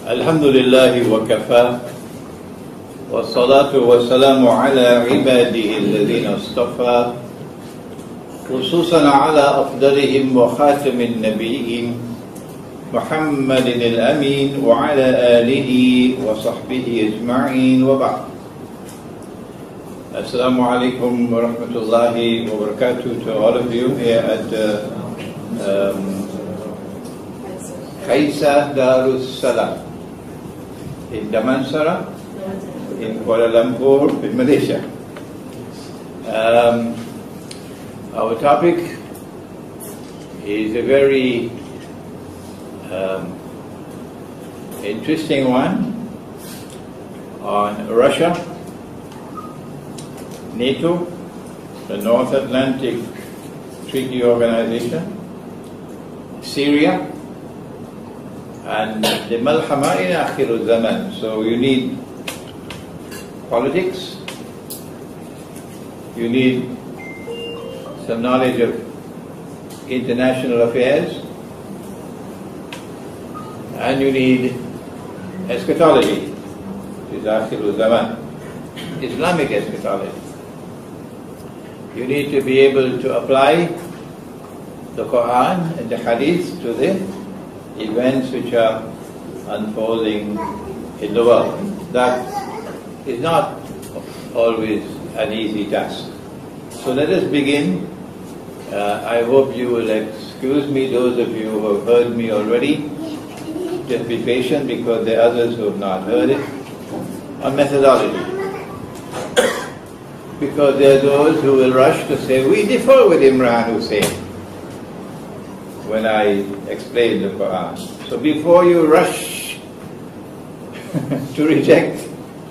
الحمد لله وكفى والصلاة والسلام على عباده الذين اصطفى خصوصا على أفضلهم وخاتم النبيين محمد الأمين وعلى آله وصحبه أجمعين وبعد. Assalamu alaikum wa rahmatullahi wa barakatuh to all of you here at Kaisa Darus Salam in Damansara, in Kuala Lumpur, in Malaysia. Our topic is a very interesting one on Russia, NATO, the North Atlantic Treaty Organization, Syria, and the Malhamah Di akhir Zaman. So you need politics, you need some knowledge of international affairs, and you need eschatology, which is akhir Zaman, Islamic eschatology. You need to be able to apply the Quran and the Hadith to the events which are unfolding in the world. That is not always an easy task. So let us begin. I hope you will excuse me, those of you who have heard me already. Just be patient because there are others who have not heard it. On methodology. Because there are those who will rush to say, we differ with Imran Hosein when I explain the Quran. So before you rush to reject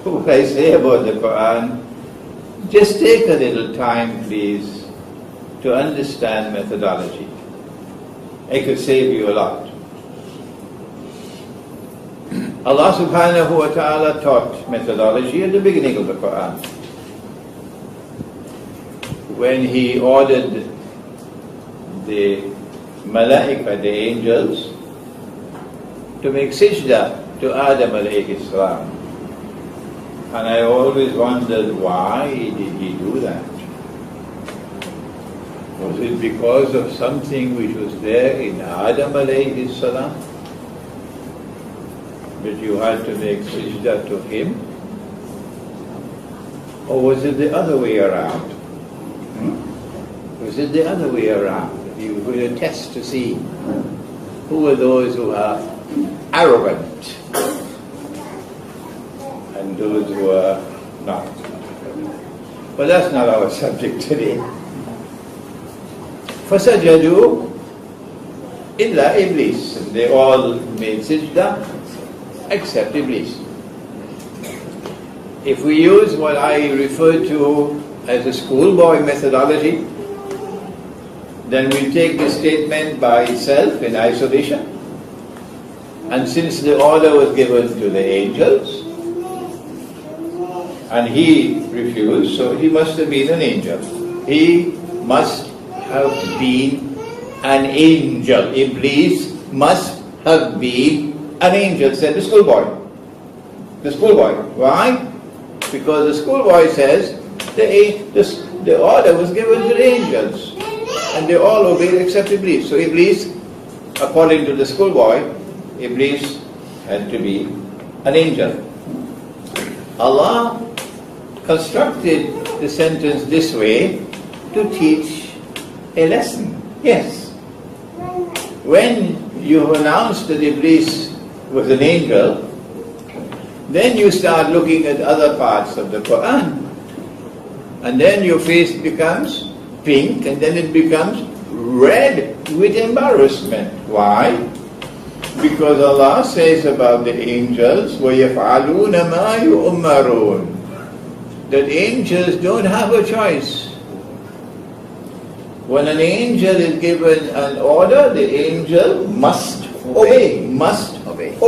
what I say about the Quran, just take a little time, please, to understand methodology. It could save you a lot. Allah subhanahu wa ta'ala taught methodology at the beginning of the Quran, when He ordered the Malaika, the angels, to make sajda to Adam alayhi salam. And I always wondered, why did He do that? Was it because of something which was there in Adam alayhi salam, that you had to make sajda to him? Or was it the other way around? Was it the other way around? You were going to test to see who are those who are arrogant and those who are not. But that's not our subject today. فَسَجَدُوا إِلَّا إِبْلِيسِ. They all made sajda except Iblis. If we use what I refer to as a schoolboy methodology, then we take the statement by itself in isolation. And since the order was given to the angels, and he refused, so he must have been an angel. He must have been an angel. Iblis must have been an angel, said the schoolboy. The schoolboy. Why? Because the schoolboy says the order was given to the angels, and they all obeyed except Iblis. So Iblis, according to the schoolboy, Iblis had to be an angel. Allah constructed the sentence this way to teach a lesson. Yes. When you announced that Iblis was an angel, then you start looking at other parts of the Quran. And then your face becomes pink, and then it becomes red with embarrassment. Why? Because Allah says about the angels, وَيَفْعَلُونَ مَا يُؤْمَرُونَ, that angels don't have a choice. When an angel is given an order, the angel must obey. Must obey.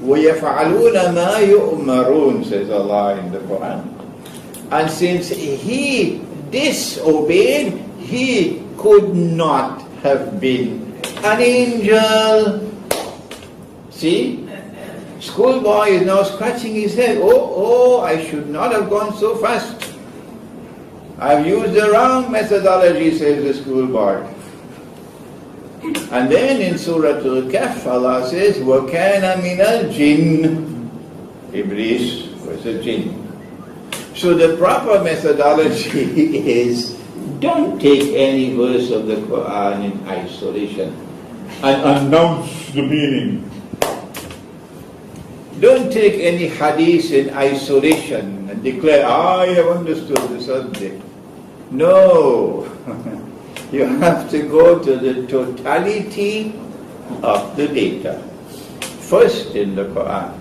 وَيَفْعَلُونَ مَا يُؤْمَرُونَ, says Allah in the Quran. And since he disobeyed, he could not have been an angel. See? Schoolboy is now scratching his head. Oh, I should not have gone so fast. I've used the wrong methodology, says the schoolboy. And then in Surah Al-Kahf, Allah says, وَكَانَ مِنَ الْجِنِّ. Iblis was a jinn. So the proper methodology is, don't take any verse of the Quran in isolation and announce the meaning. Don't take any hadith in isolation and declare, I have understood the subject. No. You have to go to the totality of the data. First in the Quran.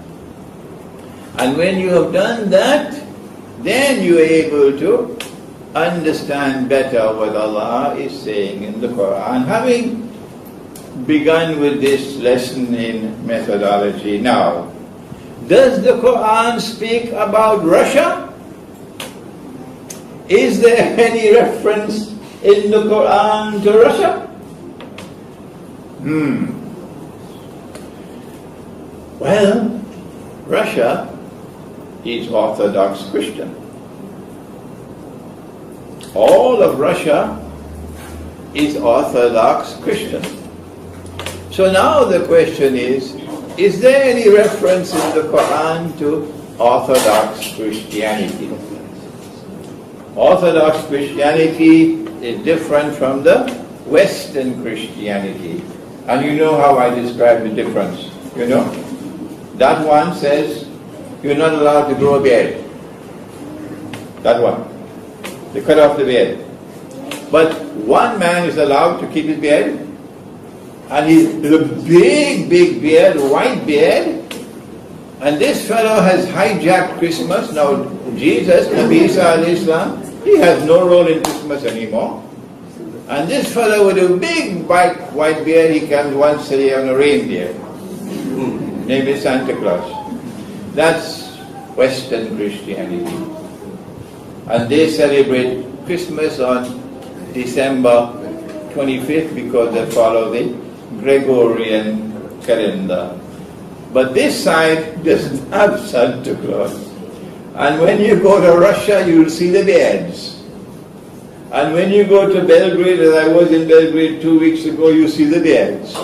And when you have done that, then you are able to understand better what Allah is saying in the Quran, having begun with this lesson in methodology. Now, does the Quran speak about Russia? Is there any reference in the Quran to Russia? Well, Russia is Orthodox Christian. All of Russia is Orthodox Christian. So now the question is there any reference in the Quran to Orthodox Christianity? Orthodox Christianity is different from the Western Christianity. And you know how I describe the difference, you know? That one says you're not allowed to grow a beard. That one. They cut off the beard. But one man is allowed to keep his beard, and he's a big beard, white beard, and this fellow has hijacked Christmas. Now Jesus, Nabi Isa alayhi salam, he has no role in Christmas anymore. And this fellow with a big white beard, he comes once a year on a reindeer. Name is Santa Claus. That's Western Christianity. And they celebrate Christmas on December 25th because they follow the Gregorian calendar. But this side doesn't have Santa Claus. And when you go to Russia, you'll see the beards. And when you go to Belgrade, as I was in Belgrade 2 weeks ago, you see the beards.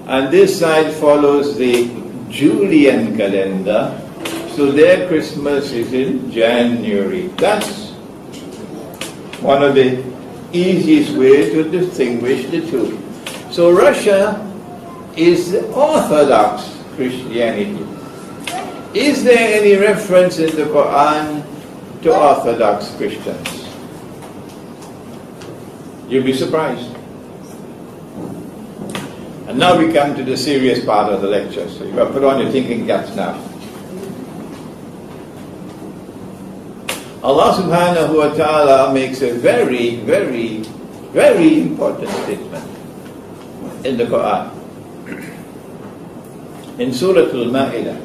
And this side follows the Julian calendar, so their Christmas is in January. That's one of the easiest ways to distinguish the two. So Russia is the Orthodox Christianity. Is there any reference in the Quran to Orthodox Christians? You'll be surprised. And now we come to the serious part of the lecture, so you have to put on your thinking caps now. Allah subhanahu wa ta'ala makes a very, very, very important statement in the Quran. In Surah Al-Ma'idah.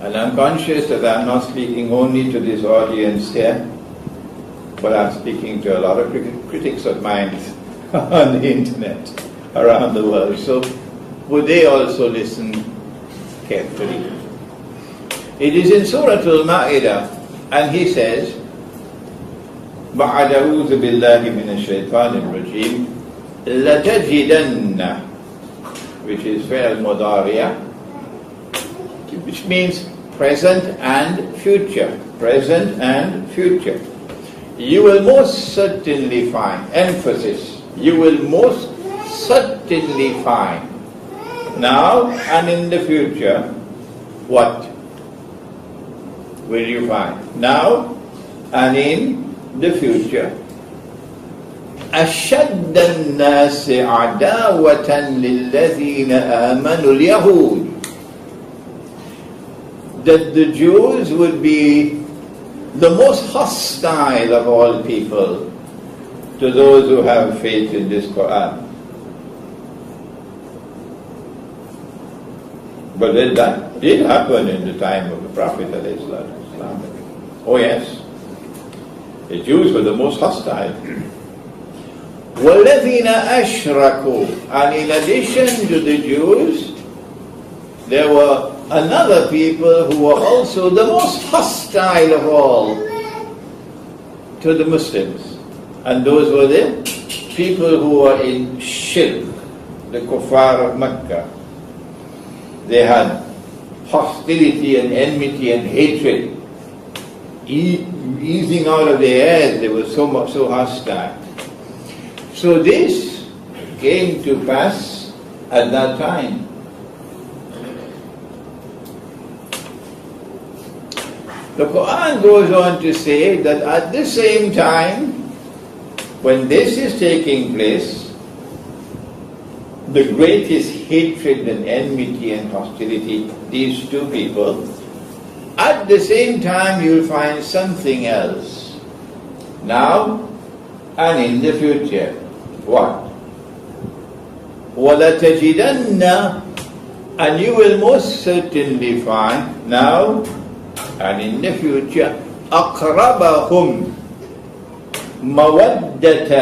And I'm conscious that I'm not speaking only to this audience here, but I'm speaking to a lot of critics of mine on the internet around the world. So would they also listen carefully? It is in Surah Al-Ma'idah, and he says, بَعَدْ أَعُوذُ بِاللَّهِ مِنَ الشَّيْطَانِ الرَّجِيمِ لَتَجِدَنَّ, which is fi'l mudariya, which means present and future. Present and future. You will most certainly find, emphasis, you will most certainly find, now and in the future, what will you find? Now and in the future. أَشَدَّ النَّاسِ عَدَاوَةً لِلَّذِينَ آمَنُوا الْيَهُودِ, that the Jews would be the most hostile of all people to those who have faith in this Quran. But that did happen in the time of the Prophet ﷺ. Oh yes, the Jews were the most hostile. وَالَّذِينَ أَشْرَكُوا. And in addition to the Jews, there were another people who were also the most hostile of all to the Muslims. And those were the people who were in shirk, the kuffar of Mecca. They had hostility and enmity and hatred easing out of their heads. They were so hostile. So this came to pass at that time. The Quran goes on to say that at the same time, when this is taking place, the greatest hatred and enmity and hostility, these two people, at the same time you'll find something else. Now and in the future. What? وَلَتَجِدَنَّ. And you will most certainly find now and in the future أَقْرَبَهُمْ مَوَدَّةً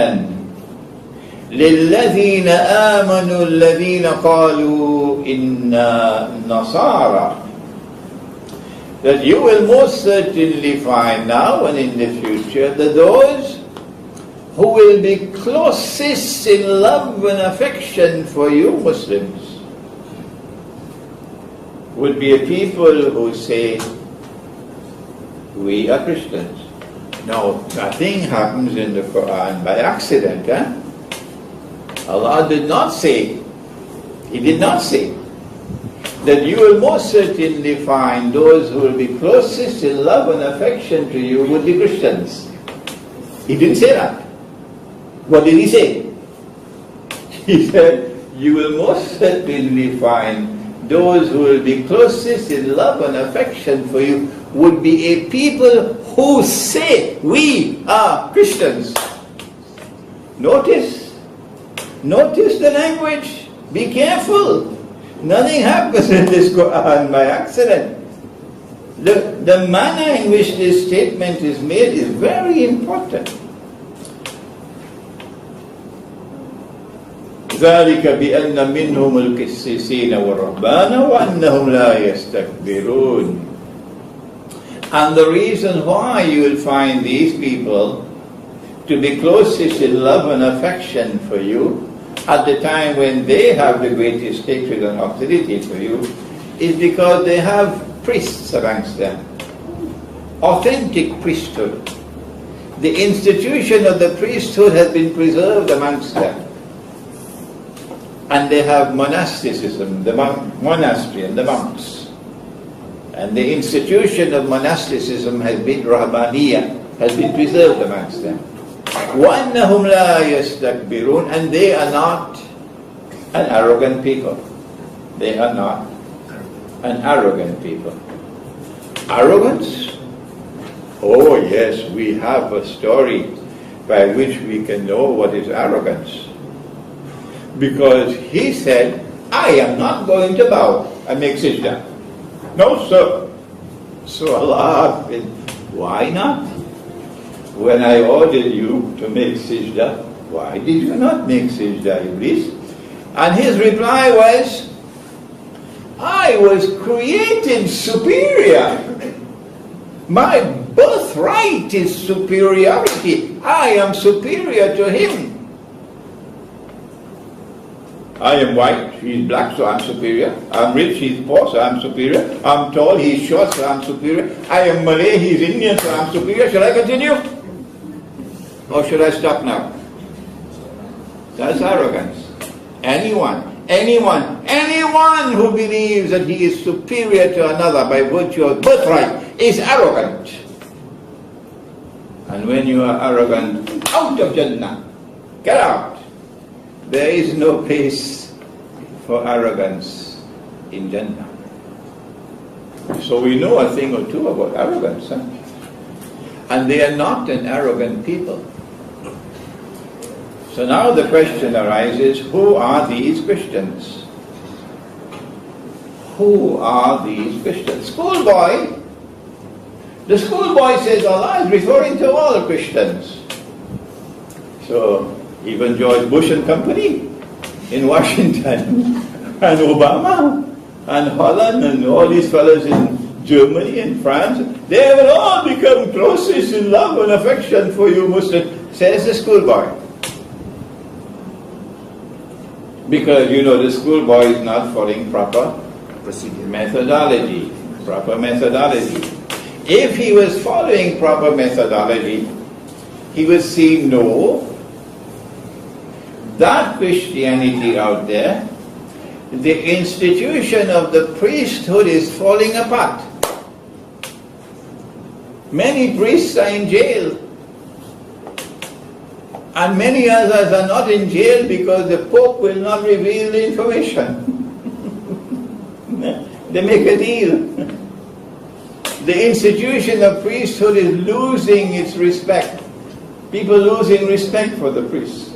لِلَّذِينَ آمَنُوا الَّذِينَ قَالُوا إِنَّا نَصَارَى. That you will most certainly find now and in the future that those who will be closest in love and affection for you Muslims would be a people who say, we are Christians. Now, nothing happens in the Quran by accident. Allah did not say, He did not say that you will most certainly find those who will be closest in love and affection to you would be Christians. He didn't say that. What did He say? He said, you will most certainly find those who will be closest in love and affection for you would be a people who say, we are Christians. Notice the language. Be careful. Nothing happens in this Quran by accident. The manner in which this statement is made is very important. ذلك بأن منهم القسيسين والرهبان وأنهم لا يستكبرون. And the reason why you will find these people to be closest in love and affection for you at the time when they have the greatest hatred and hostility for you is because they have priests amongst them. Authentic priesthood. The institution of the priesthood has been preserved amongst them. And they have monasticism, the monastery and the monks. And the institution of monasticism has been Rahbaniyah, has been preserved amongst them. وَأَنَّهُمْ لَا يَسْتَكْبِرُونَ. And they are not an arrogant people. They are not an arrogant people. Arrogance? Oh yes, we have a story by which we can know what is arrogance. Because he said, I am not going to bow and make sajda. No, sir. So Allah asked him, why not? When I ordered you to make sajda, why did you not make sajda, Iblis? And his reply was, I was created superior. My birthright is superiority. I am superior to him. I am white, he is black, so I am superior. I am rich, he is poor, so I am superior. I am tall, he is short, so I am superior. I am Malay, he is Indian, so I am superior. Shall I continue? Or should I stop now? That's arrogance. Anyone who believes that he is superior to another by virtue of birthright is arrogant. And when you are arrogant, out of Jannah. Get out. There is no place for arrogance in Jannah. So we know a thing or two about arrogance. And they are not an arrogant people. So now the question arises, who are these Christians? Who are these Christians? Schoolboy. The schoolboy says Allah is referring to all Christians. So Even George Bush and company in Washington, and Obama, and Holland, and all these fellows in Germany and France, they will all become closest in love and affection for you Muslims, says the schoolboy. Because you know the schoolboy is not following proper methodology. If he was following proper methodology, he would see, no, that Christianity out there, the institution of the priesthood is falling apart. Many priests are in jail, and many others are not in jail because the Pope will not reveal the information. They make a deal. The institution of priesthood is losing its respect. People losing respect for the priests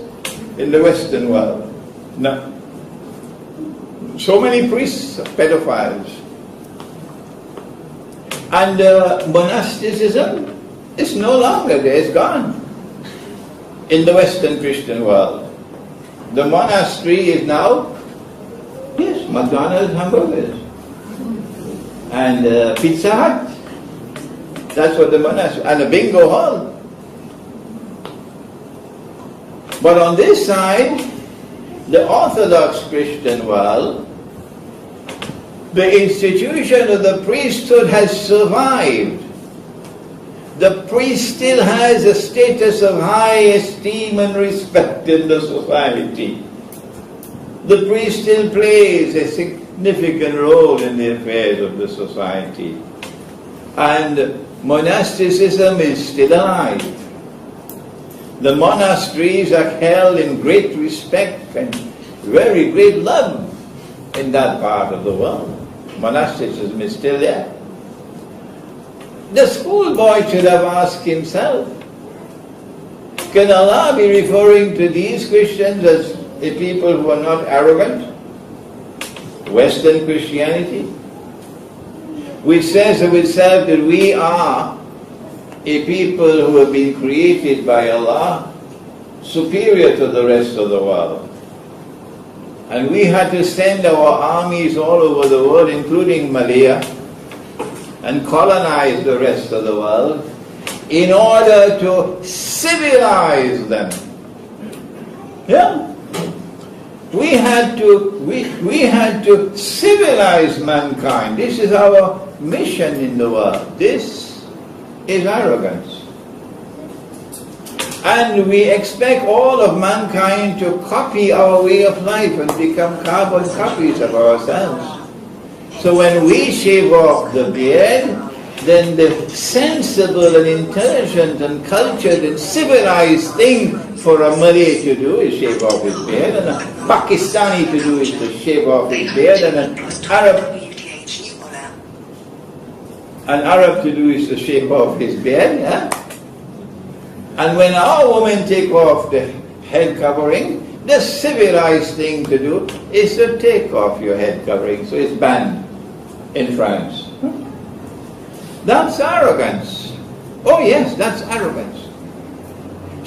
in the Western world. No. So many priests are pedophiles. And monasticism is no longer there, it's gone in the Western Christian world. The monastery is now, yes, McDonald's hamburgers and Pizza Hut. That's what the monastery, and a bingo hall. But on this side, the Orthodox Christian world, the institution of the priesthood has survived. The priest still has a status of high esteem and respect in the society. The priest still plays a significant role in the affairs of the society. And monasticism is still alive. The monasteries are held in great respect and very great love in that part of the world. Monasticism is still there. The schoolboy should have asked himself, can Allah be referring to these Christians as a people who are not arrogant? Western Christianity, which says of itself that we are a people who have been created by Allah, superior to the rest of the world. And we had to send our armies all over the world, including Malaya, and colonize the rest of the world in order to civilize them. Yeah? We had to civilize mankind. This is our mission in the world. This is arrogance. And we expect all of mankind to copy our way of life and become carbon copies of ourselves. So when we shave off the beard, then the sensible and intelligent and cultured and civilized thing for a Malay to do is shave off his beard, and a Pakistani to do is to shave off his beard, and an Arab to do is to shave off his beard. Yeah? And when our women take off the head covering, the civilized thing to do is to take off your head covering. So it's banned in France. That's arrogance. Oh yes, that's arrogance.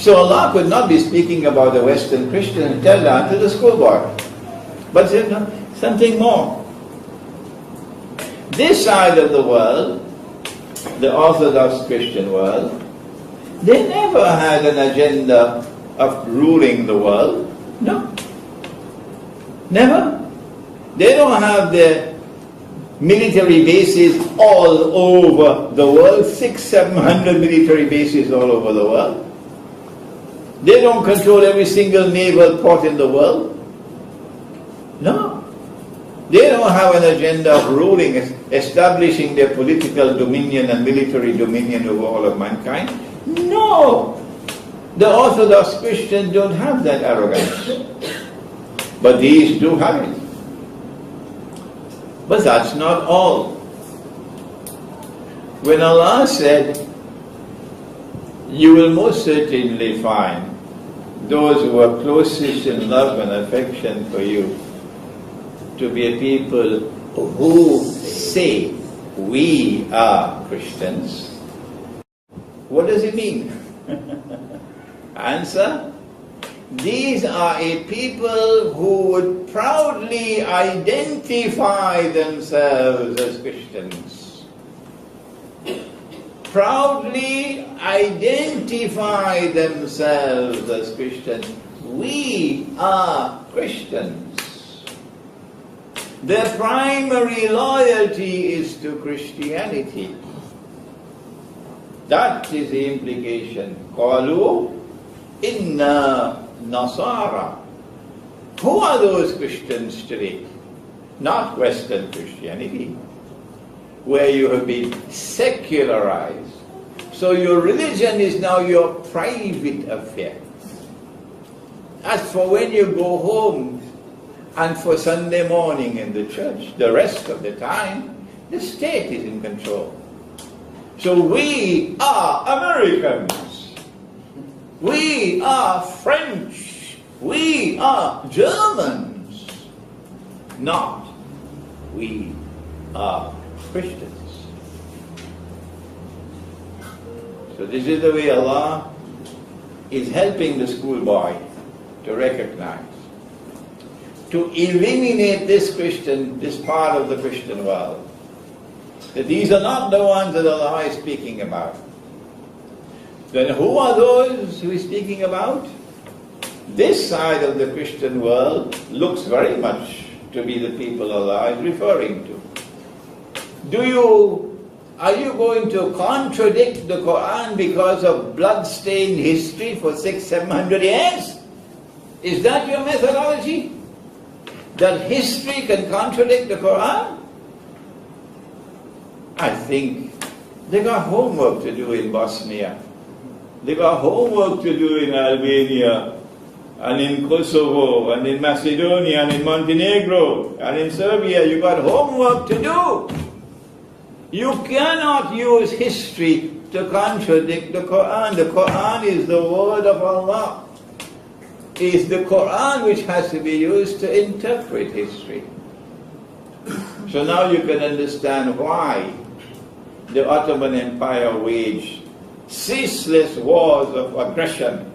So Allah could not be speaking about the Western Christian and tell that to the schoolboy. But something more. This side of the world, the Orthodox Christian world, they never had an agenda of ruling the world. No. Never. They don't have their military bases all over the world, 600-700 military bases all over the world. They don't control every single naval port in the world. No. They don't have an agenda of ruling, establishing their political dominion and military dominion over all of mankind. No. The Orthodox Christians don't have that arrogance. But these do have it. But that's not all. When Allah said, you will most certainly find those who are closest in love and affection for you to be a people who say, we are Christians. What does it mean? Answer, These are a people who would proudly identify themselves as Christians. Proudly identify themselves as Christians. We are Christians. Their primary loyalty is to Christianity. That is the implication. Qalu inna Nasara. Who are those Christians today? Not Western Christianity, where you have been secularized. So your religion is now your private affair. As for when you go home and for Sunday morning in the church, the rest of the time, the state is in control. So we are Americans. We are French. We are Germans. Not we are Christians. So this is the way Allah is helping the schoolboy to recognize, to eliminate this part of the Christian world. That these are not the ones that Allah is speaking about. Then who are those who He's speaking about? This side of the Christian world looks very much to be the people Allah is referring to. Are you going to contradict the Quran because of blood-stained history for 600-700 years? Is that your methodology? That history can contradict the Quran? I think they got homework to do in Bosnia. They got homework to do in Albania, and in Kosovo, and in Macedonia, and in Montenegro, and in Serbia. You got homework to do. You cannot use history to contradict the Quran. The Quran is the word of Allah. It is the Quran which has to be used to interpret history. So now you can understand why the Ottoman Empire waged ceaseless wars of aggression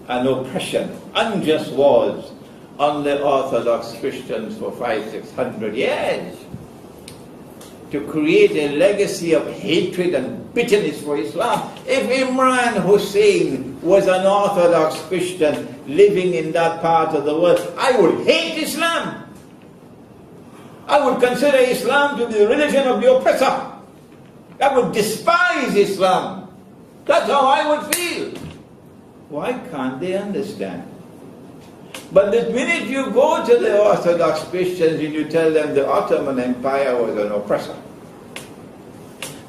and oppression, unjust wars on the Orthodox Christians for 500-600 years, to create a legacy of hatred and bitterness for Islam. If Imran Hosein was an Orthodox Christian living in that part of the world, I would hate Islam. I would consider Islam to be the religion of the oppressor. I would despise Islam. That's how I would feel. Why can't they understand? But the minute you go to the Orthodox Christians and you tell them the Ottoman Empire was an oppressor,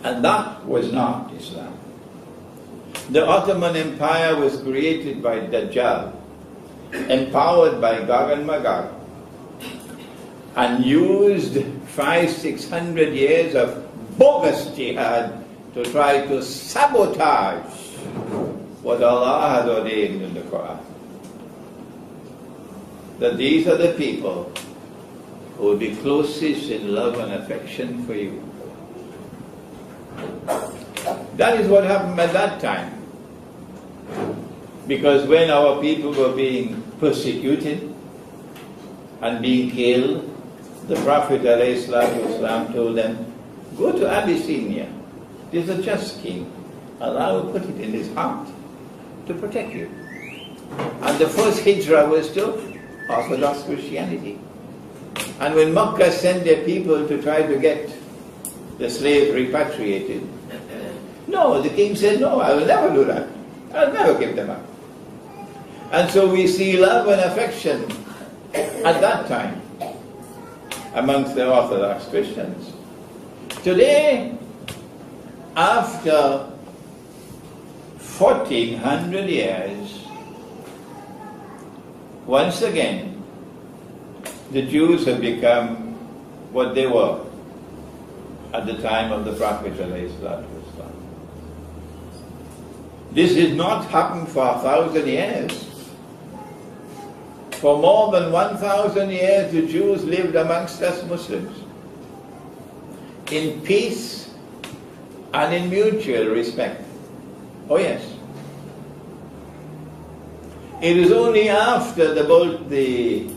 and that was not Islam. The Ottoman Empire was created by Dajjal, empowered by Gog and Magog, and used 500-600 years of bogus jihad to try to sabotage what Allah has ordained in the Quran. That these are the people who will be closest in love and affection for you. That is what happened at that time. Because when our people were being persecuted and being killed, the Prophet ﷺ told them, go to Abyssinia. There's a just king. Allah will put it in his heart to protect you. And the first hijrah was to Orthodox Christianity. And when Makkah sent their people to try to get the slaves repatriated, no, the king said, no, I will never do that. I'll never give them up. And so we see love and affection at that time amongst the Orthodox Christians. Today, after 1400 years, once again, the Jews have become what they were at the time of the Prophet ﷺ. This did not happen for 1,000 years. For more than 1,000 years, the Jews lived amongst us Muslims in peace and in mutual respect. Oh yes. It is only after the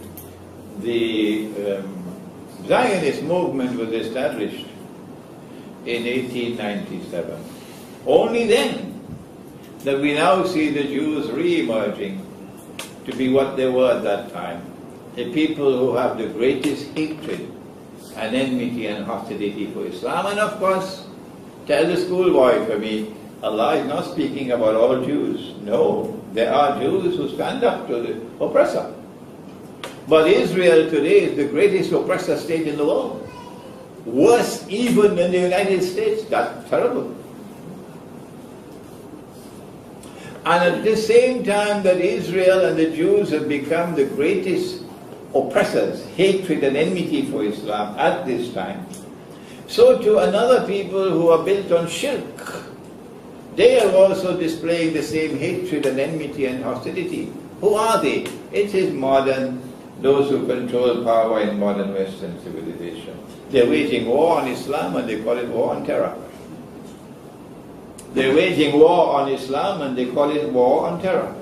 Zionist movement was established in 1897, only then that we now see the Jews re-emerging to be what they were at that time, a people who have the greatest hatred and enmity and hostility for Islam. And of course, tell the schoolboy for me, Allah is not speaking about all Jews. No, there are Jews who stand up to the oppressor. But Israel today is the greatest oppressor state in the world. Worse even than the United States. That's terrible. And at the same time that Israel and the Jews have become the greatest oppressors, hatred and enmity for Islam at this time, so too another people who are built on shirk, they are also displaying the same hatred and enmity and hostility. Who are they? It is those who control power in modern Western civilization. They're waging war on Islam and they call it war on terror. They're waging war on Islam and they call it war on terror.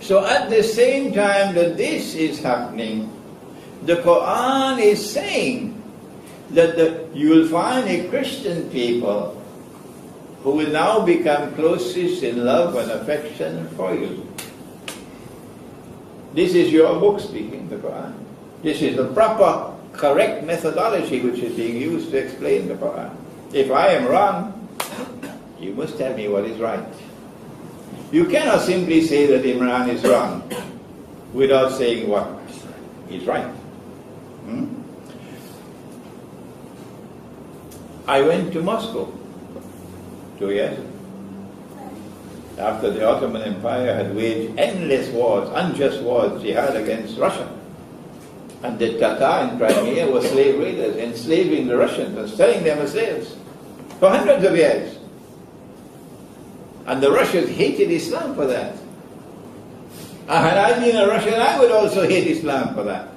So at the same time that this is happening, the Quran is saying that you will find a Christian people who will now become closest in love and affection for you. This is your book speaking, the Quran. This is the proper, correct methodology which is being used to explain the Quran. If I am wrong, you must tell me what is right. You cannot simply say that Imran is wrong without saying what is right. I went to Moscow 2 years ago, after the Ottoman Empire had waged endless wars, unjust wars, jihad against Russia. And the Tatar in Crimea were slave raiders, enslaving the Russians and selling them as slaves for hundreds of years. And the Russians hated Islam for that. And had I been a Russian, I would also hate Islam for that.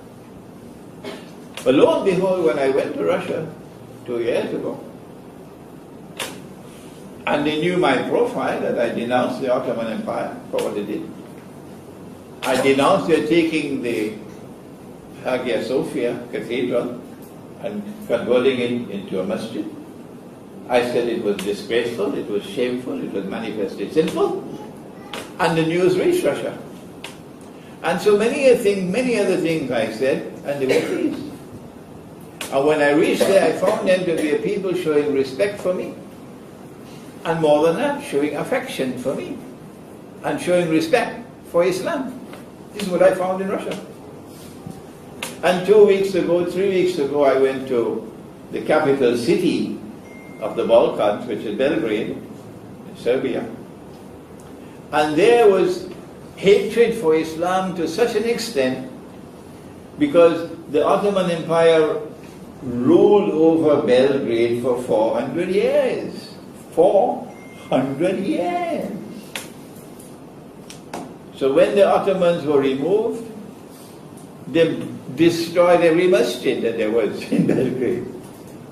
But lo and behold, when I went to Russia 2 years ago, and they knew my profile, that I denounced the Ottoman Empire for what they did. I denounced their taking the Hagia Sophia Cathedral and converting it into a masjid. I said it was disgraceful, it was shameful, it was manifestly sinful, and the news reached Russia. And so many other things I said, and they were pleased. And when I reached there, I found them to be a people showing respect for me, and more than that, showing affection for me, and showing respect for Islam. This is what I found in Russia. And 3 weeks ago, I went to the capital city of the Balkans, which is Belgrade, in Serbia. And there was hatred for Islam to such an extent because the Ottoman Empire ruled over Belgrade for 400 years. 400 years. So when the Ottomans were removed, they destroyed every masjid that there was in Belgrade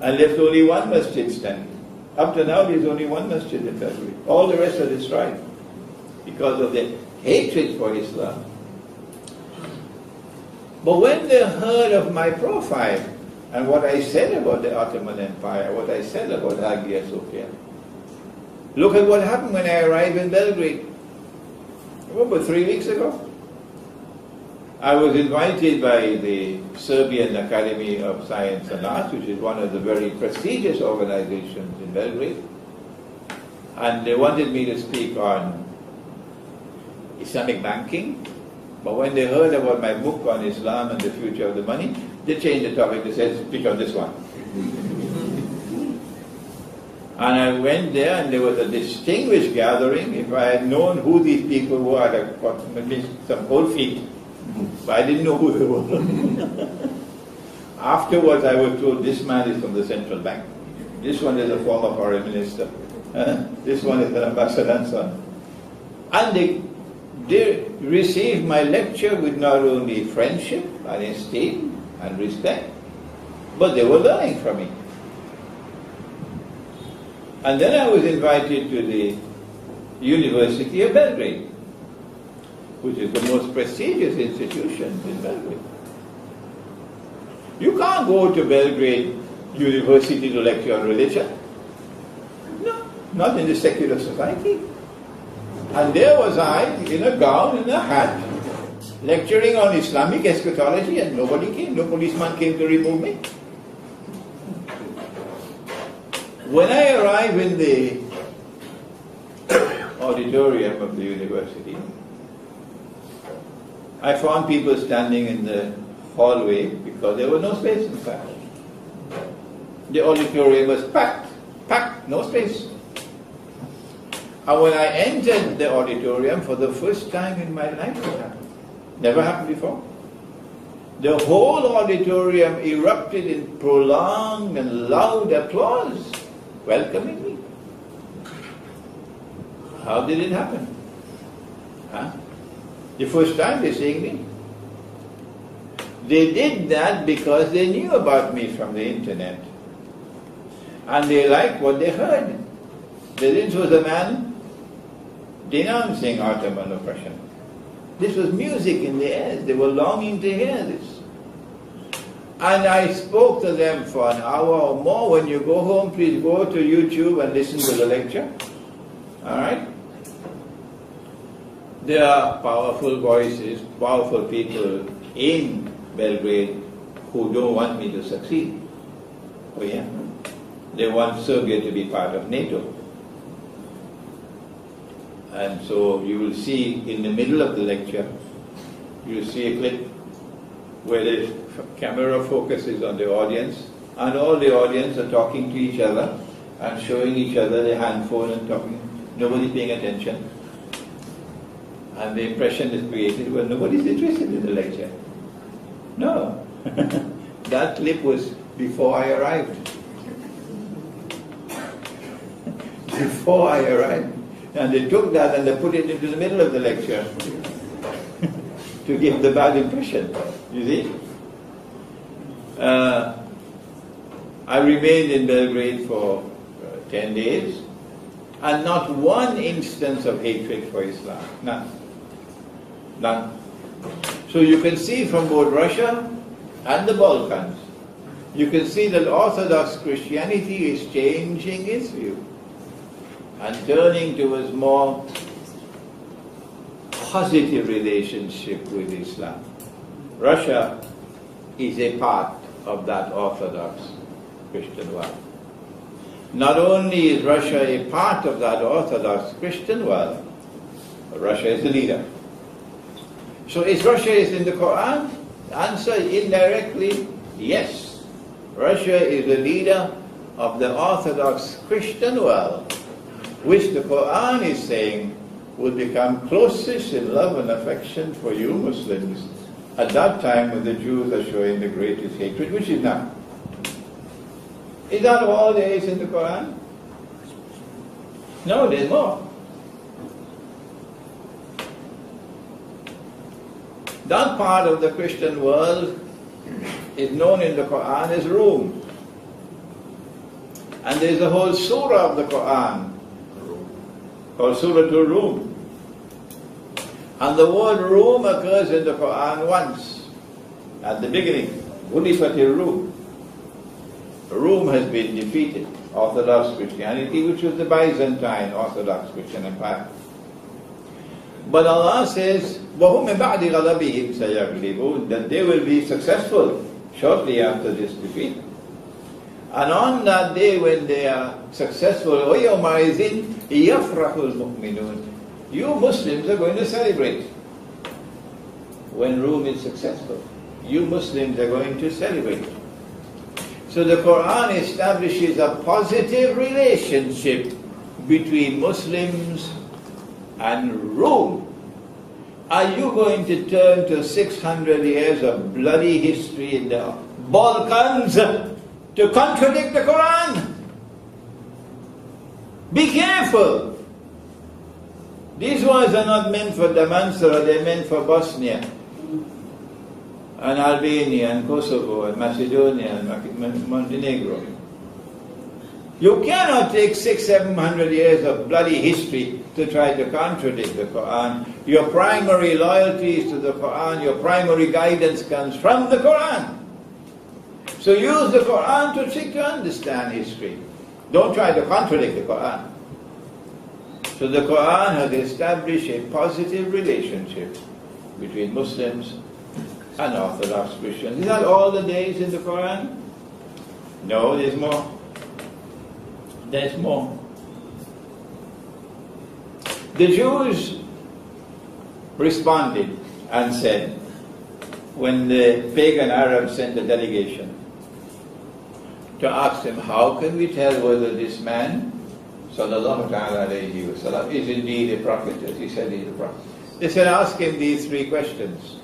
and left only one masjid standing. Up to now, there's only one masjid in Belgrade. All the rest are destroyed because of the hatred for Islam. But when they heard of my profile and what I said about the Ottoman Empire, what I said about Hagia Sophia, look at what happened when I arrived in Belgrade. About 3 weeks ago. I was invited by the Serbian Academy of Science and Arts, which is one of the very prestigious organizations in Belgrade. And they wanted me to speak on Islamic banking. But when they heard about my book on Islam and the future of the money, they changed the topic. They said, speak on this one. And I went there, and there was a distinguished gathering. If I had known who these people were, I'd have got maybe some cold feet. But I didn't know who they were. Afterwards, I was told, this man is from the central bank. This one is a former foreign minister. This one is an ambassador and so on. And they received my lecture with not only friendship and esteem and respect, but they were learning from me. And then I was invited to the University of Belgrade. which is the most prestigious institution in Belgrade. You can't go to Belgrade University to lecture on religion. No, not in the secular society. And there was I, in a gown and a hat, lecturing on Islamic eschatology, and nobody came. No policeman came to remove me. When I arrived in the auditorium of the university, I found people standing in the hallway because there was no space in fact. The auditorium was packed, no space. And when I entered the auditorium for the first time in my life, it happened. Never happened before. The whole auditorium erupted in prolonged and loud applause, welcoming me. How did it happen? Huh? The first time they're seeing me. They did that because they knew about me from the internet. And they liked what they heard. This was a man denouncing Ottoman oppression. This was music in the air. They were longing to hear this. And I spoke to them for an hour or more. When you go home, please go to YouTube and listen to the lecture. All right? There are powerful voices, powerful people in Belgrade who don't want me to succeed. Oh yeah? They want Serbia to be part of NATO. And so you will see in the middle of the lecture, you will see a clip where the camera focuses on the audience, and all the audience are talking to each other and showing each other their handphone and talking. Nobody's paying attention. And the impression is created, well, nobody's interested in the lecture. No. That clip was before I arrived. Before I arrived. And they took that and they put it into the middle of the lecture to give the bad impression. You see? I remained in Belgrade for 10 days, and not one instance of hatred for Islam. None. None. So you can see from both Russia and the Balkans, you can see that Orthodox Christianity is changing its view and turning towards more positive relationship with Islam. Russia is a part of that Orthodox Christian world. Not only is Russia a part of that Orthodox Christian world, but Russia is the leader. So is Russia in the Quran? The answer indirectly, yes. Russia is the leader of the Orthodox Christian world, which the Quran is saying will become closest in love and affection for you Muslims at that time when the Jews are showing the greatest hatred, which is now. Is that all there is in the Quran? No, there's more. That part of the Christian world is known in the Quran as Rome. And there's a whole surah of the Quran called Surah Rum. And the word Rum occurs in the Quran once, at the beginning. Ghulifatir Rum. Rome has been defeated, Orthodox Christianity, which was the Byzantine Orthodox Christian Empire. But Allah says, وَهُمْ مِنْ بَعْدِ غَلَبِهِمْ سَيَغْلِبُونَ, that they will be successful shortly after this defeat. And on that day when they are successful, وَيَوْمَئِذٍ يَفْرَحُ الْمُؤْمِنُونَ, you Muslims are going to celebrate. When Rome is successful, you Muslims are going to celebrate. So the Quran establishes a positive relationship between Muslims and Rome. Are you going to turn to 600 years of bloody history in the Balkans to contradict the Quran? Be careful. These words are not meant for Damansara, they're meant for Bosnia and Albania and Kosovo and Macedonia and Montenegro. You cannot take 600-700 years of bloody history to try to contradict the Quran. Your primary loyalty is to the Quran. Your primary guidance comes from the Quran. So use the Quran to seek to understand history. Don't try to contradict the Quran. So the Quran has established a positive relationship between Muslims and Orthodox Christians. Is that all the days in the Quran? No, there's more. There's more. The Jews responded and said, when the pagan Arabs sent a delegation to ask them, how can we tell whether this man, sallallahu alayhi wa sallam, is indeed a prophet? As he said, he's a prophet. They said, ask him these three questions,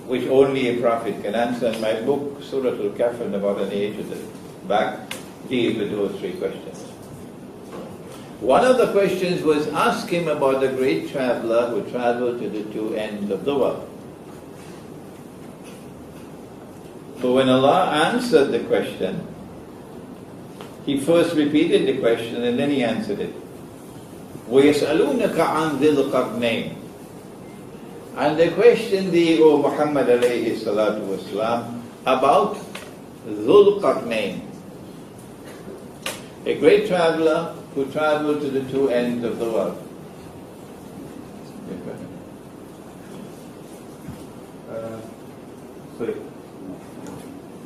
which only a prophet can answer. In my book, Surah Al-Kahf, about an age at the back, deal with those three questions. One of the questions was, ask him about the great traveler who traveled to the two ends of the world. But when Allah answered the question, He first repeated the question and then He answered it. وَيَسْأَلُونَكَ عَنْ ذِي الْقَرْنَيْنِ. And they questioned thee, O Muhammad alayhi salatu wasalam, about Dhul Qarnayn, a great traveler who traveled to the two ends of the world. Sorry.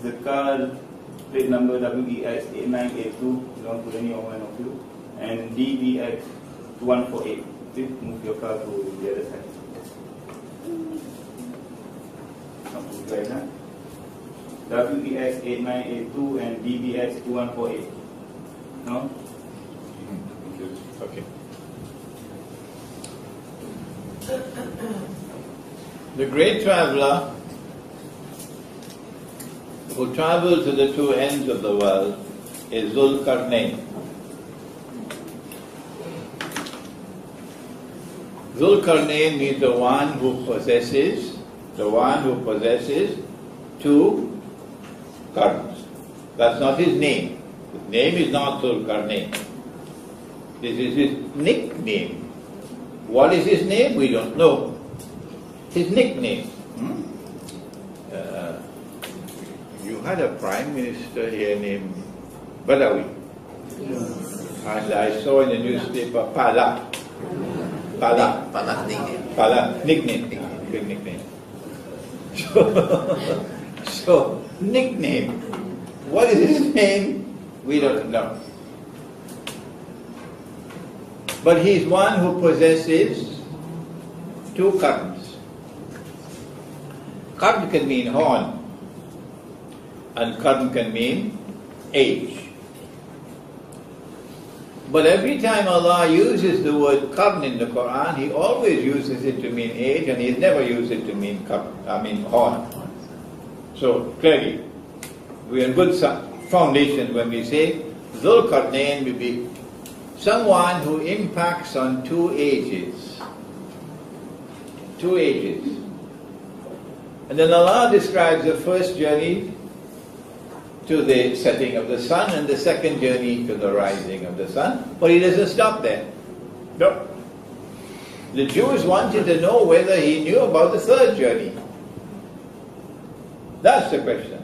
The car plate number WEX8982 belongs to any one of you, and DBX2148. Please move your car to the other side. Right now. WEX8982 and DBX2148. No? Okay. The great traveler who traveled to the two ends of the world is Dhul Qarnayn. Dhul Qarnayn means the one who possesses two qarns. That's not his name. His name is not Dhul Qarnayn. This is his nickname. What is his name? We don't know. His nickname. You had a prime minister here named Badawi. Yes. And I saw in the newspaper Pala. Nickname. Big nickname. So, nickname. What is his name? We don't know. But he's one who possesses two qarns. Qarn can mean horn, and qarn can mean age. But every time Allah uses the word qarn in the Quran, He always uses it to mean age, and He's never used it to mean horn. So clearly, we are on good foundation when we say Dhul Qarnayn will be someone who impacts on two ages. Two ages. And then Allah describes the first journey to the setting of the sun and the second journey to the rising of the sun. But He doesn't stop there. No. The Jews wanted to know whether He knew about the third journey. That's the question.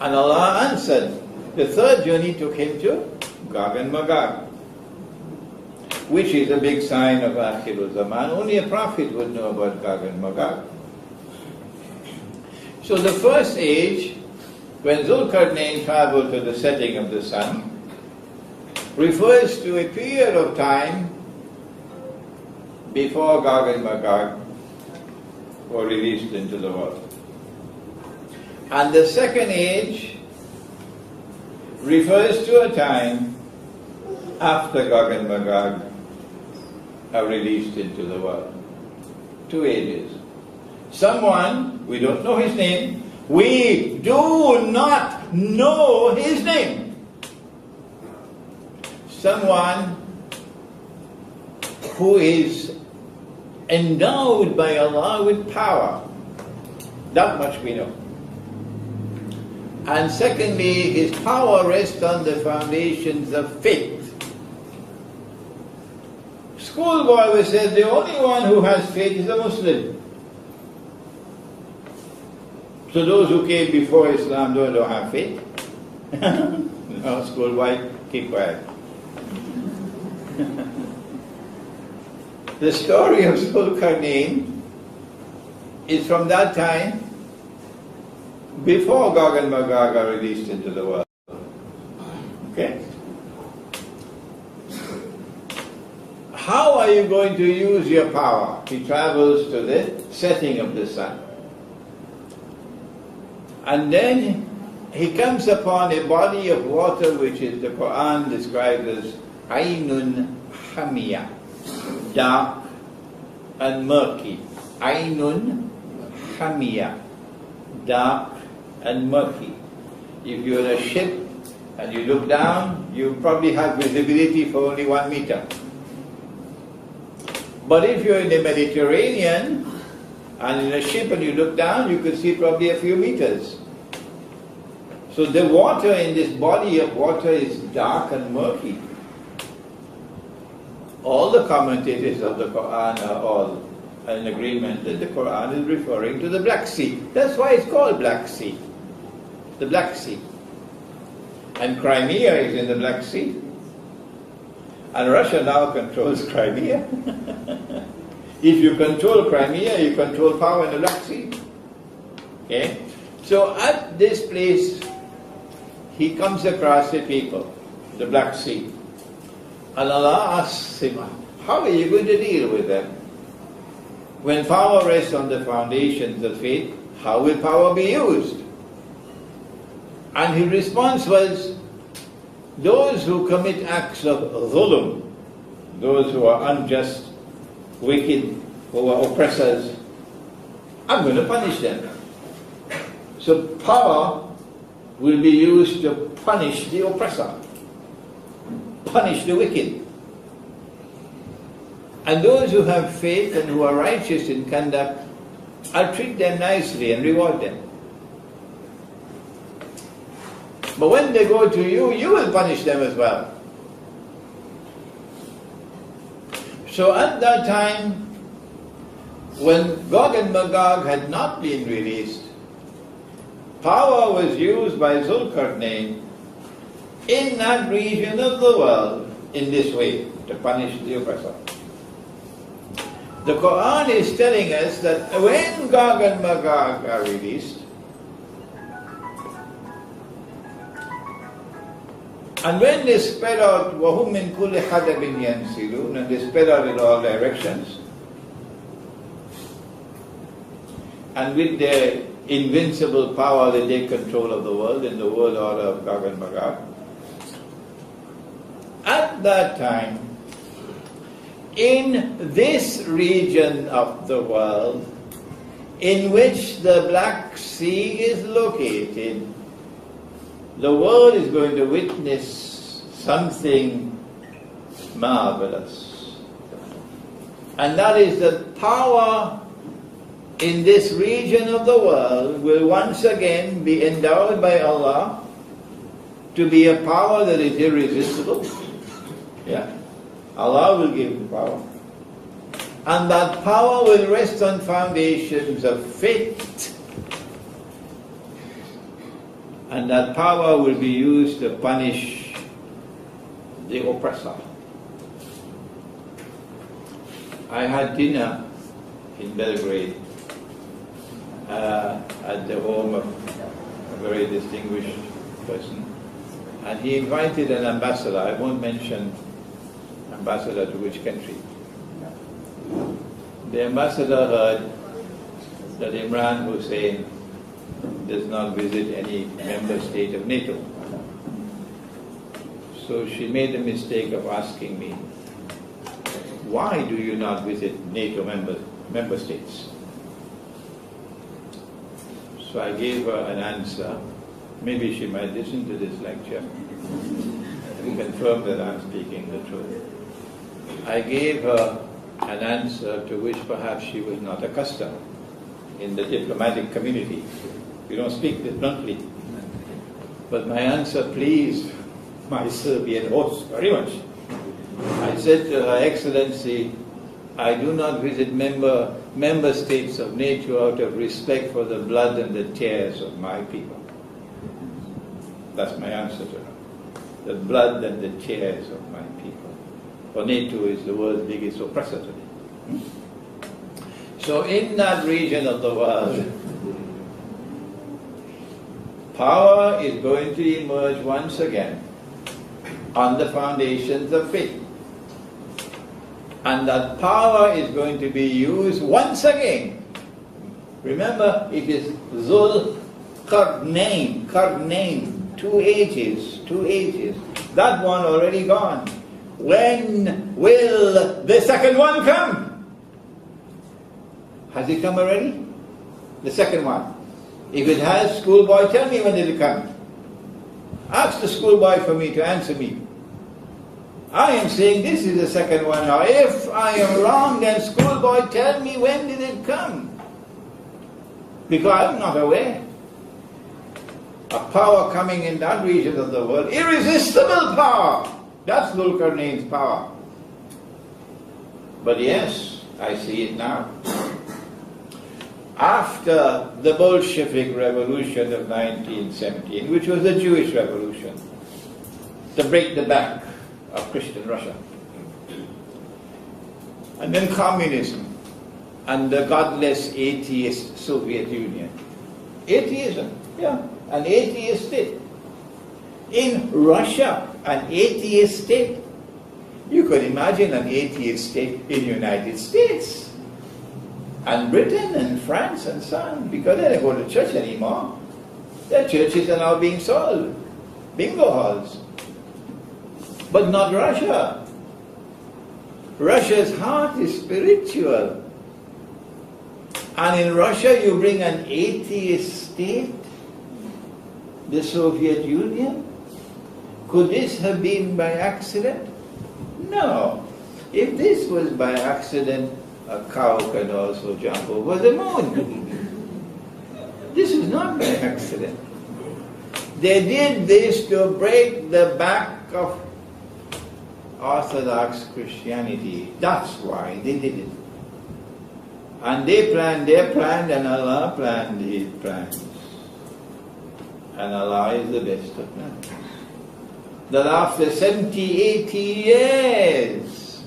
And Allah answered. The third journey took Him to Gog and Magog, which is a big sign of akhir Zaman. Only a prophet would know about Gog and Magog. So the first age, when Dhul Qarnayn traveled to the setting of the sun, refers to a period of time before Gog and Magog were released into the world. And the second age refers to a time after Gog and Magog are released into the world. Two ages. Someone, we don't know his name, we do not know his name. Someone who is endowed by Allah with power. That much we know. And secondly, his power rests on the foundations of faith. Schoolboy will say the only one who has faith is a Muslim. So those who came before Islam don't have faith. No, schoolboy, keep quiet. The story of Zulkarnain is from that time before Gog and Magog are released into the world. Okay? How are you going to use your power? He travels to the setting of the sun. And then he comes upon a body of water which is the Quran describes as Ainun Hamiyah, dark and murky. Ainun Hamiyah, dark and murky. If you're in a ship and you look down, you probably have visibility for only 1 meter. But if you're in the Mediterranean and in a ship and you look down, you could see probably a few meters. So the water in this body of water is dark and murky. All the commentators of the Quran are all in agreement that the Quran is referring to the Black Sea. That's why it's called Black Sea. The Black Sea. And Crimea is in the Black Sea. And Russia now controls Crimea. If you control Crimea, you control power in the Black Sea. Okay? So at this place, he comes across the people, the Black Sea. And Allah asks him, how are you going to deal with them? When power rests on the foundations of faith, how will power be used? And his response was, those who commit acts of dhulm, those who are unjust, wicked, who are oppressors, I'm going to punish them. So power will be used to punish the oppressor, punish the wicked. And those who have faith and who are righteous in conduct, I'll treat them nicely and reward them. But when they go to you, you will punish them as well. So at that time, when Gog and Magog had not been released, power was used by Zulkarnain in that region of the world in this way, to punish the oppressor. The Quran is telling us that when Gog and Magog are released, and when they spread out, وَهُمْ مِنْ كُلِّ حَدَبٍ يَنْسِلُونَ, and they spread out in all directions, and with their invincible power they take control of the world in the world order of Gog and Magog. At that time, in this region of the world in which the Black Sea is located, the world is going to witness something marvelous. And that is that power in this region of the world will once again be endowed by Allah to be a power that is irresistible. Yeah. Allah will give the power. And that power will rest on foundations of faith. And that power will be used to punish the oppressor. I had dinner in Belgrade at the home of a very distinguished person. And he invited an ambassador. I won't mention ambassador to which country. The ambassador heard that Imran Hosein does not visit any member state of NATO. So she made the mistake of asking me, why do you not visit NATO member states? So I gave her an answer. Maybe she might listen to this lecture and confirm that I'm speaking the truth. I gave her an answer to which perhaps she was not accustomed in the diplomatic community. You don't speak this bluntly. But my answer pleased my Serbian host very much. I said to Her Excellency, I do not visit member states of NATO out of respect for the blood and the tears of my people. That's my answer to her. The blood and the tears of my people. For NATO is the world's biggest oppressor today. So in that region of the world, power is going to emerge once again on the foundations of faith. And that power is going to be used once again. Remember, it is Zul Qarnayn, 2 ages. That one already gone. When will the second one come? Has it come already? The second one. If it has, schoolboy, tell me when it will come. Ask the schoolboy for me to answer me. I am saying this is the second one now. If I am wrong, then schoolboy, tell me when did it come? Because I am not aware. A power coming in that region of the world, irresistible power. That's Zulkarnain's power. But yes, I see it now. After the Bolshevik Revolution of 1917, which was a Jewish revolution, to break the back of Christian Russia. And then communism and the godless atheist Soviet Union. Atheism, yeah, an atheist state. In Russia, an atheist state. You could imagine an atheist state in the United States and Britain and France and so on, because they don't go to church anymore. Their churches are now being sold. Bingo halls. But not Russia. Russia's heart is spiritual. And in Russia you bring an atheist state, the Soviet Union. Could this have been by accident? No. If this was by accident, a cow can also jump over the moon. This is not by accident. They did this to break the back of Orthodox Christianity. That's why they did it. And they planned their plan, and Allah planned His plans. And Allah is the best of plans. That after 70, 80 years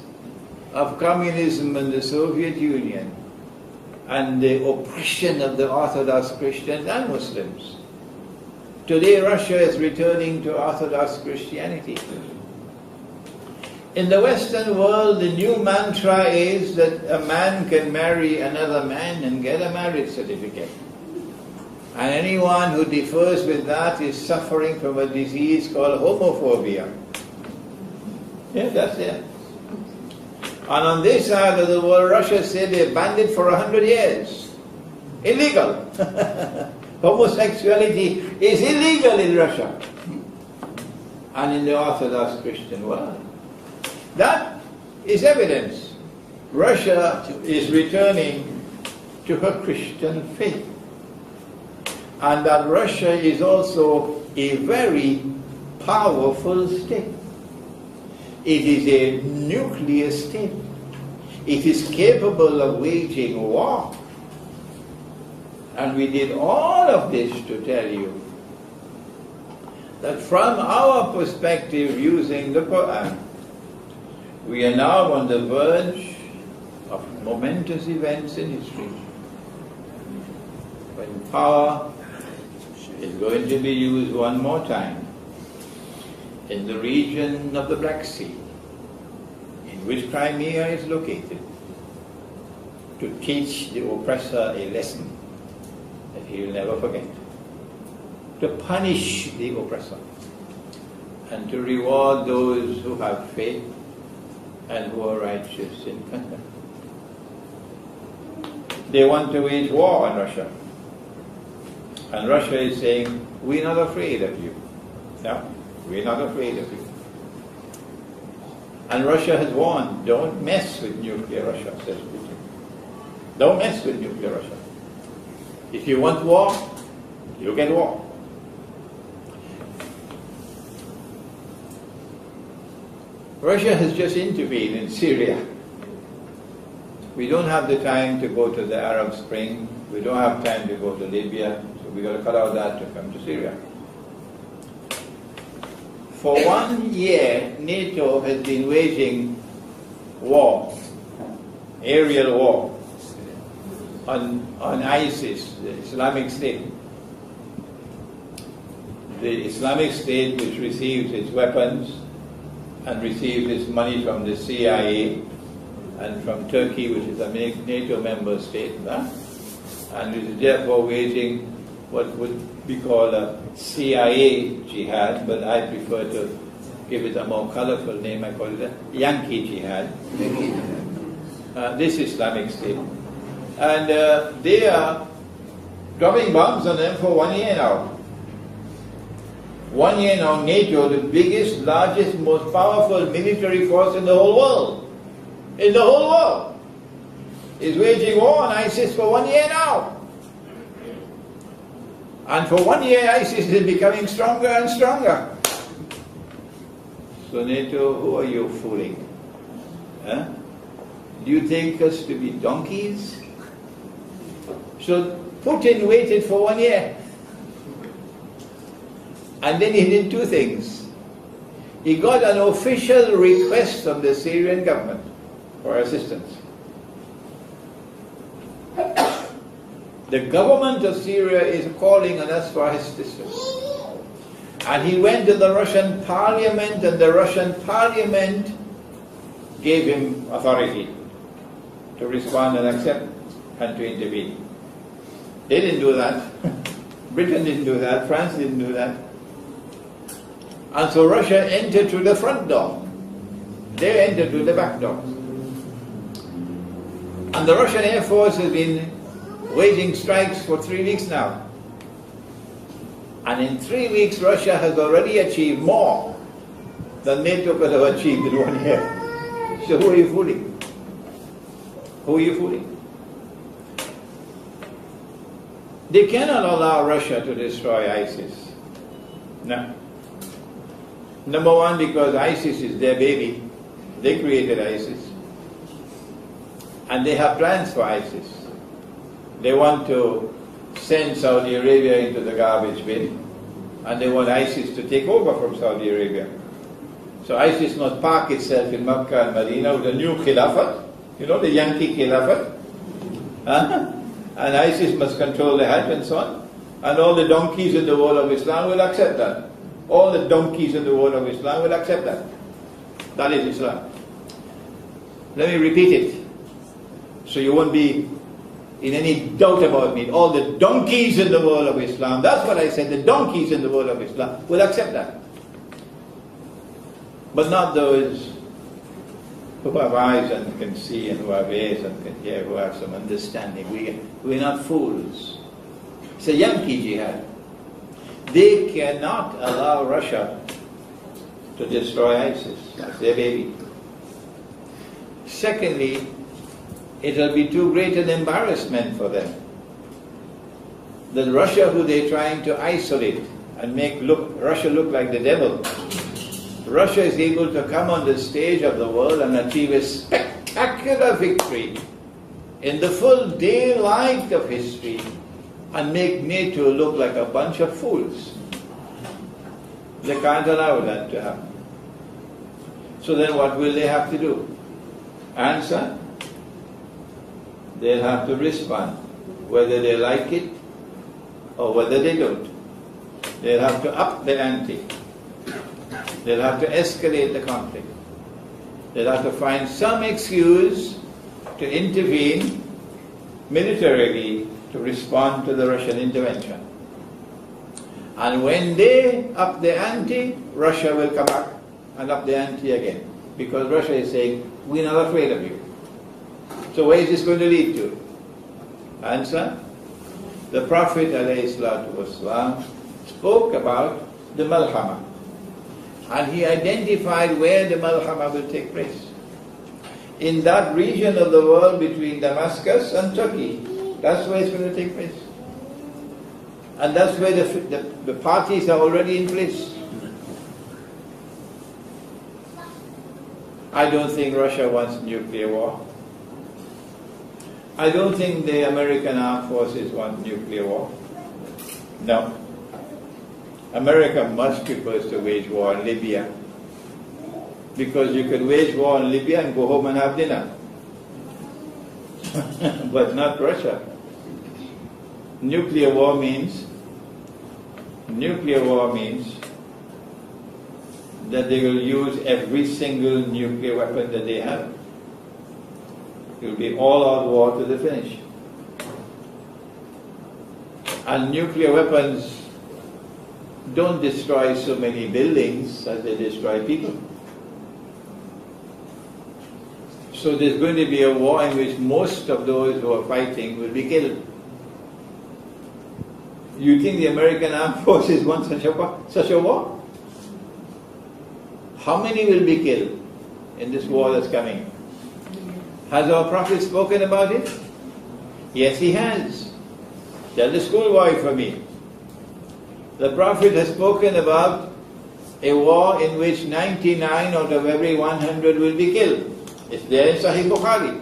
of communism in the Soviet Union and the oppression of the Orthodox Christians and Muslims, today Russia is returning to Orthodox Christianity. In the Western world, the new mantra is that a man can marry another man and get a marriage certificate. And anyone who differs with that is suffering from a disease called homophobia. Yeah, that's it. And on this side of the world, Russia said they banned it for 100 years. Illegal. Homosexuality is illegal in Russia. And in the Orthodox Christian world. That is evidence. Russia is returning to her Christian faith. And that Russia is also a very powerful state. It is a nuclear state. It is capable of waging war. And we did all of this to tell you that from our perspective using the Quran, we are now on the verge of momentous events in history when power is going to be used one more time in the region of the Black Sea, in which Crimea is located, to teach the oppressor a lesson that he will never forget, to punish the oppressor, and to reward those who have faith and who are righteous in conduct. They want to wage war on Russia. And Russia is saying, we're not afraid of you. No, we're not afraid of you. And Russia has warned, don't mess with nuclear Russia, says Putin. Don't mess with nuclear Russia. If you want war, you get war. Russia has just intervened in Syria. We don't have the time to go to the Arab Spring. We don't have time to go to Libya. So we've got to cut out that to come to Syria. For 1 year, NATO has been waging war, aerial war, on ISIS, the Islamic State. The Islamic State, which receives its weapons and receives its money from the CIA and from Turkey, which is a NATO member state, and is therefore waging what would be called a CIA jihad, but I prefer to give it a more colorful name. I call it a Yankee jihad. This Islamic State. And they are dropping bombs on them for 1 year now. 1 year now, NATO, the biggest, largest, most powerful military force in the whole world, is waging war on ISIS for 1 year now. And for 1 year, ISIS is becoming stronger and stronger. So NATO, who are you fooling? Huh? Do you take us to be donkeys? So Putin waited for 1 year. And then he did two things. He got an official request from the Syrian government for assistance. The government of Syria is calling on us for assistance. And he went to the Russian parliament, and the Russian parliament gave him authority to respond and accept and to intervene. They didn't do that. Britain didn't do that. France didn't do that. And so Russia entered through the front door. They entered through the back door. And the Russian Air Force has been waging strikes for 3 weeks now. And in 3 weeks, Russia has already achieved more than NATO could have achieved in 1 year. So who are you fooling? Who are you fooling? They cannot allow Russia to destroy ISIS. No. Number one, because ISIS is their baby. They created ISIS. And they have plans for ISIS. They want to send Saudi Arabia into the garbage bin, and they want ISIS to take over from Saudi Arabia. So ISIS must park itself in Mecca and Medina with a new Khilafat, you know, the Yankee Khilafat. And ISIS must control the Hajj and so on. And all the donkeys in the world of Islam will accept that. All the donkeys in the world of Islam will accept that. That is Islam. Let me repeat it, so you won't be in any doubt about me. All the donkeys in the world of Islam, that's what I said, the donkeys in the world of Islam will accept that. But not those who have eyes and can see, and who have ears and can hear, who have some understanding. We're not fools. It's a Yankee jihad. They cannot allow Russia to destroy ISIS. That's their baby. Secondly, it will be too great an embarrassment for them. The Russia who they're trying to isolate and make Russia look like the devil. Russia is able to come on the stage of the world and achieve a spectacular victory in the full daylight of history and make NATO look like a bunch of fools. They can't allow that to happen. So then what will they have to do? Answer? They'll have to respond, whether they like it or whether they don't. They'll have to up the ante. They'll have to escalate the conflict. They'll have to find some excuse to intervene militarily to respond to the Russian intervention. And when they up the ante, Russia will come back and up the ante again. Because Russia is saying, we're not afraid of you. So where is this going to lead to? Answer? The Prophet ﷺ spoke about the Malhamah. And he identified where the Malhamah will take place. In that region of the world between Damascus and Turkey. That's where it's going to take place. And that's where the parties are already in place. I don't think Russia wants nuclear war. I don't think the American armed forces want nuclear war. No. America much prefers to wage war in Libya, because you can wage war in Libya and go home and have dinner. But not Russia. Nuclear war means that they will use every single nuclear weapon that they have. It will be all-out war to the finish. And nuclear weapons don't destroy so many buildings as they destroy people. So there's going to be a war in which most of those who are fighting will be killed. You think the American armed forces want such a war? How many will be killed in this war that's coming? Has our Prophet spoken about it? Yes, he has. Tell the schoolboy for me. The Prophet has spoken about a war in which 99 out of every 100 will be killed. It's there in Sahih Bukhari.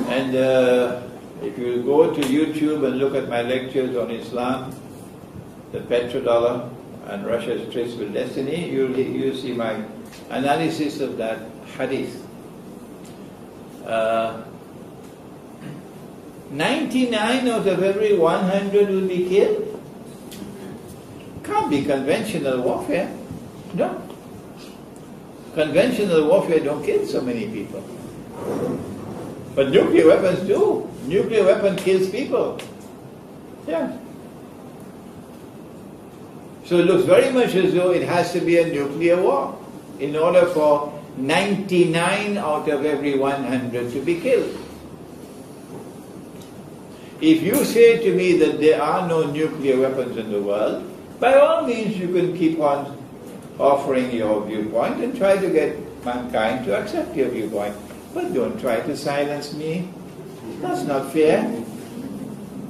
And if you go to YouTube and look at my lectures on Islam, the petrodollar and Russia's tryst with destiny, you'll see my analysis of that hadith. 99 out of every 100 will be killed. Can't be conventional warfare. No. Conventional warfare don't kill so many people. But nuclear weapons do. Nuclear weapon kills people. Yeah. So it looks very much as though it has to be a nuclear war in order for 99 out of every 100 to be killed. If you say to me that there are no nuclear weapons in the world, by all means you can keep on offering your viewpoint and try to get mankind to accept your viewpoint. But don't try to silence me. That's not fair.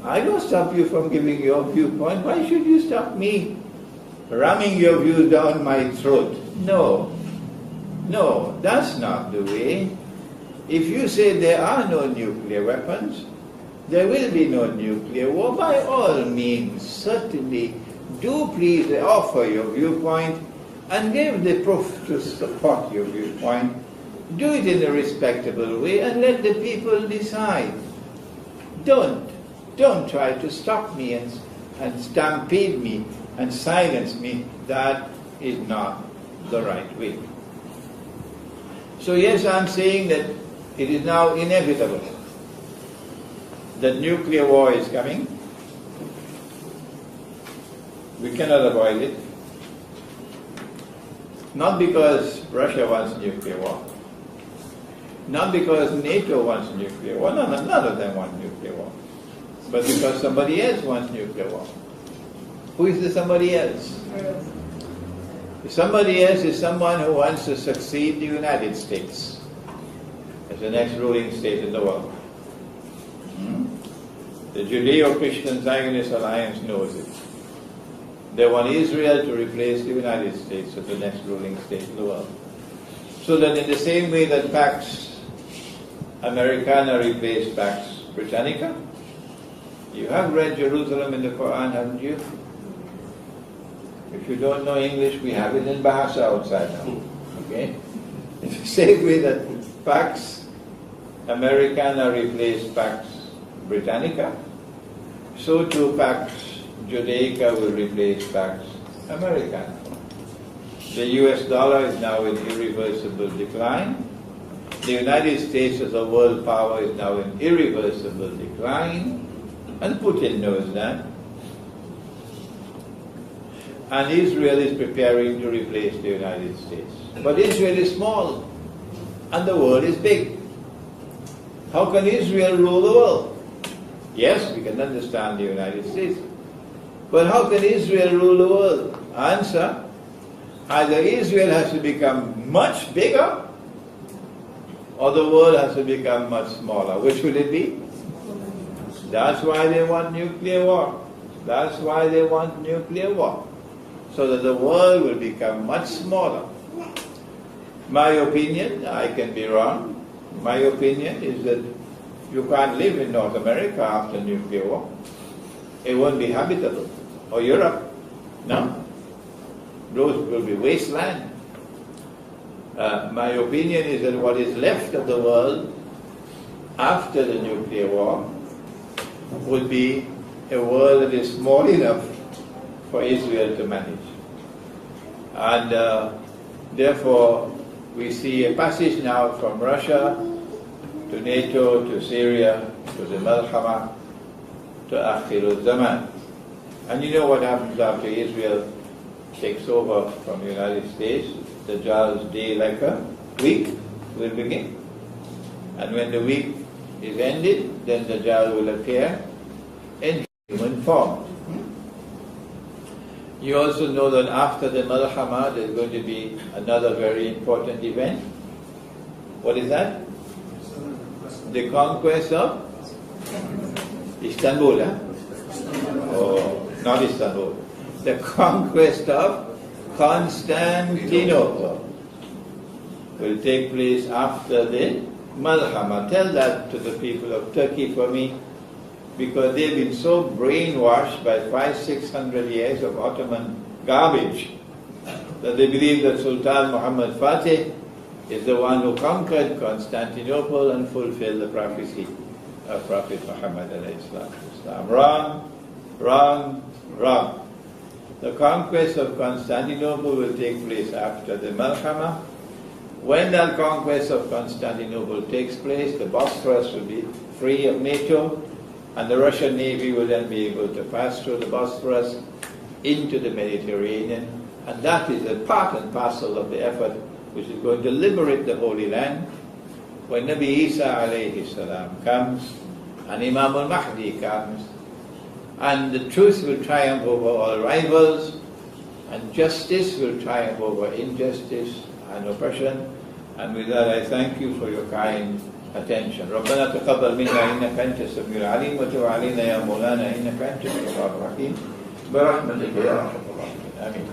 I don't stop you from giving your viewpoint. Why should you stop me ramming your views down my throat? No, that's not the way. If you say there are no nuclear weapons, there will be no nuclear war. By all means, certainly, do please offer your viewpoint and give the proof to support your viewpoint. Do it in a respectable way and let the people decide. Don't try to stop me and stampede me and silence me. That is not the right way. So yes, I'm saying that it is now inevitable that nuclear war is coming. We cannot avoid it. Not because Russia wants nuclear war. Not because NATO wants nuclear war. No, none of them want nuclear war. But because somebody else wants nuclear war. Who is the somebody else? Somebody else is someone who wants to succeed the United States as the next ruling state in the world. The Judeo-Christian Zionist Alliance knows it. They want Israel to replace the United States as the next ruling state in the world. So that in the same way that Pax Americana replaced Pax Britannica, you have read Jerusalem in the Quran, haven't you? If you don't know English, we have it in Bahasa outside now. Okay? In the same way that Pax Americana replaced Pax Britannica, so too Pax Judaica will replace Pax Americana. The US dollar is now in irreversible decline. The United States as a world power is now in irreversible decline. And Putin knows that. And Israel is preparing to replace the United States. But Israel is small, and the world is big. How can Israel rule the world? Yes, we can understand the United States. But how can Israel rule the world? Answer, either Israel has to become much bigger, or the world has to become much smaller. Which will it be? That's why they want nuclear war. That's why they want nuclear war. So that the world will become much smaller. My opinion, I can be wrong, my opinion is that you can't live in North America after nuclear war. It won't be habitable. Or Europe, no. Those will be wasteland. My opinion is that what is left of the world after the nuclear war would be a world that is small enough for Israel to manage. And therefore, we see a passage now from Russia to NATO, to Syria, to the Malhamah, to akhir Zaman. And you know what happens after Israel takes over from the United States? The Dajjal's day like a week will begin. And when the week is ended, then the Dajjal will appear in human form. You also know that after the Malhamah there is going to be another very important event. What is that? The conquest of Istanbul. Huh? Oh, not Istanbul. The conquest of Constantinople will take place after the Malhamah. Tell that to the people of Turkey for me, because they've been so brainwashed by 500-600 years of Ottoman garbage that they believe that Sultan Muhammad Fatih is the one who conquered Constantinople and fulfilled the prophecy of Prophet Muhammad ﷺ. Wrong, wrong, wrong. The conquest of Constantinople will take place after the Malhamah. When that conquest of Constantinople takes place, the Bosphorus will be free of NATO, and the Russian Navy will then be able to pass through the Bosphorus into the Mediterranean, and that is a part and parcel of the effort which is going to liberate the Holy Land. When Nabi Isa alayhi salam comes, and Imam al-Mahdi comes, and the truth will triumph over all rivals, and justice will triumph over injustice and oppression. And with that, I thank you for your kind attention. ربنا تقبل منا إنك أنت السميع العليم وتب علينا يا مولانا إنك أنت التواب الرحيم برحمتك يا أرحم الراحمين آمين.